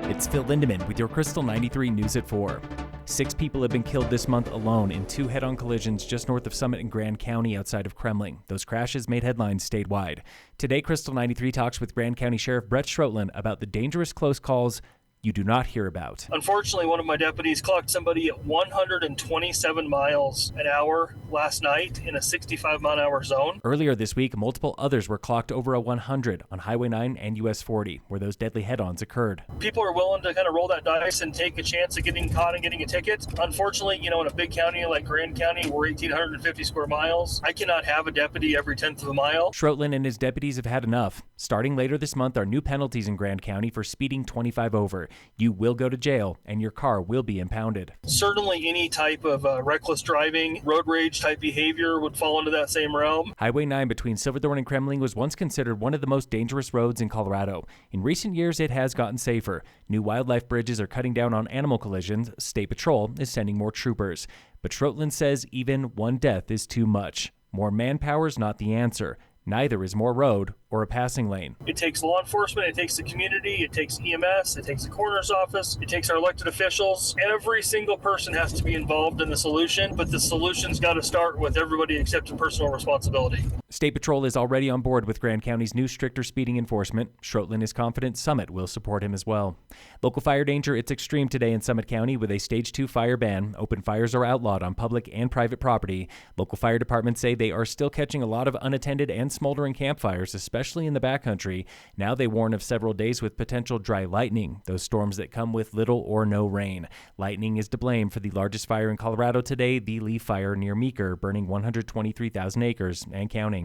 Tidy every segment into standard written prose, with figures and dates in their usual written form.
It's Phil Lindemann with your Krystal 93 News at 4. 6 people have been killed this month alone in 2 head-on collisions just north of Summit in Grand County outside of Kremling. Those crashes made headlines statewide. Today, Krystal 93 talks with Grand County Sheriff Breck Arts about the dangerous close calls you do not hear about. Unfortunately, one of my deputies clocked somebody at 127 miles an hour last night in a 65-mile-an-hour zone. Earlier this week, multiple others were clocked over a 100 on Highway 9 and US 40, where those deadly head-ons occurred. People are willing to kind of roll that dice and take a chance of getting caught and getting a ticket. Unfortunately, in a big county like Grand County, we're 1,850 square miles. I cannot have a deputy every 10th of a mile. Schrotlin and his deputies have had enough. Starting later this month are new penalties in Grand County for speeding 25 over. You will go to jail, and your car will be impounded. Certainly any type of reckless driving, road rage type behavior would fall into that same realm. Highway 9 between Silverthorne and Kremling was once considered one of the most dangerous roads in Colorado. In recent years, it has gotten safer. New wildlife bridges are cutting down on animal collisions. State Patrol is sending more troopers. But Schrotlin says even one death is too much. More manpower is not the answer. Neither is more road or a passing lane. It takes law enforcement, it takes the community, it takes EMS, it takes the coroner's office, it takes our elected officials. Every single person has to be involved in the solution, but the solution's got to start with everybody accepting personal responsibility. State Patrol is already on board with Grand County's new stricter speeding enforcement. Schrotlin is confident Summit will support him as well. Local fire danger, it's extreme today in Summit County with a Stage 2 fire ban. Open fires are outlawed on public and private property. Local fire departments say they are still catching a lot of unattended and smoldering campfires, especially in the backcountry. Now they warn of several days with potential dry lightning, those storms that come with little or no rain. Lightning is to blame for the largest fire in Colorado today, the Lee Fire near Meeker, burning 123,000 acres and counting.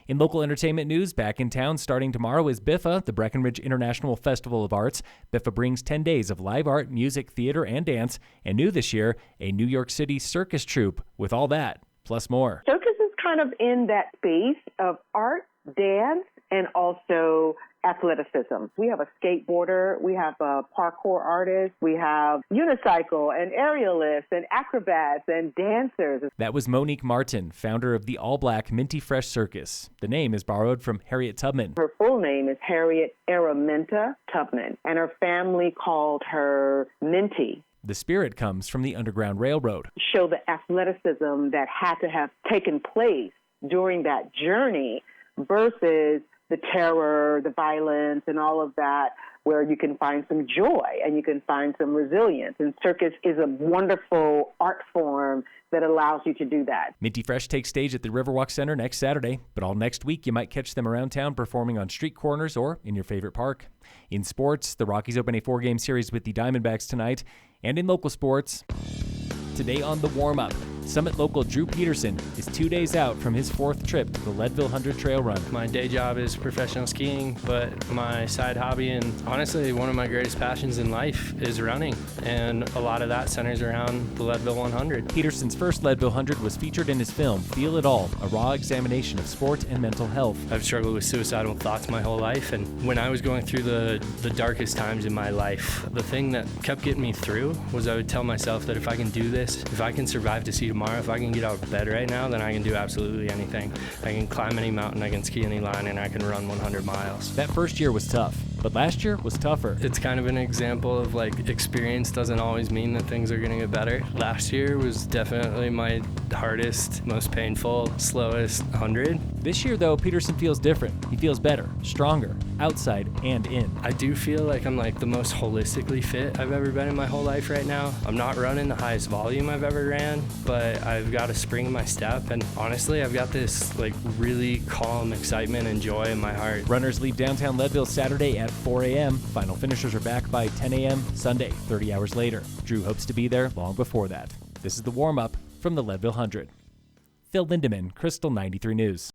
In local entertainment news, back in town starting tomorrow is BIFA, the Breckenridge International Festival of Arts. BIFA brings 10 days of live art, music, theater, and dance, and new this year, a New York City circus troupe with all that, plus more. Circus is kind of in that space of art, dance, and also athleticism. We have a skateboarder, we have a parkour artist, we have unicycle and aerialists and acrobats and dancers. That was Monique Martin, founder of the all-black Minty Fresh Circus. The name is borrowed from Harriet Tubman. Her full name is Harriet Araminta Tubman, and her family called her Minty. The spirit comes from the Underground Railroad. Show the athleticism that had to have taken place during that journey versus the terror, the violence, and all of that, where you can find some joy and you can find some resilience. And circus is a wonderful art form that allows you to do that. Minty Fresh takes stage at the Riverwalk Center next Saturday, but all next week you might catch them around town performing on street corners or in your favorite park. In sports, the Rockies open a 4-game series with the Diamondbacks tonight. And in local sports, today on the Warmup, Summit local Drew Peterson is 2 days out from his 4th trip to the Leadville 100 Trail Run. My day job is professional skiing, but my side hobby and honestly one of my greatest passions in life is running, and a lot of that centers around the Leadville 100. Peterson's first Leadville 100 was featured in his film Feel It All, a raw examination of sport and mental health. I've struggled with suicidal thoughts my whole life, and when I was going through the darkest times in my life, the thing that kept getting me through was I would tell myself that if I can do this, if I can survive to see tomorrow, if I can get out of bed right now, then I can do absolutely anything. I can climb any mountain, I can ski any line, and I can run 100 miles. That first year was tough, but last year was tougher. It's kind of an example of experience doesn't always mean that things are going to get better. Last year was definitely my hardest, most painful, slowest 100. This year, though, Peterson feels different. He feels better, stronger, outside and in. I do feel like I'm the most holistically fit I've ever been in my whole life right now. I'm not running the highest volume I've ever ran, but I've got a spring in my step, and honestly, I've got this really calm excitement and joy in my heart. Runners leave downtown Leadville Saturday at 4 a.m. Final finishers are back by 10 a.m. Sunday, 30 hours later. Drew hopes to be there long before that. This is the warm-up from the Leadville 100. Phil Lindemann, Krystal 93 News.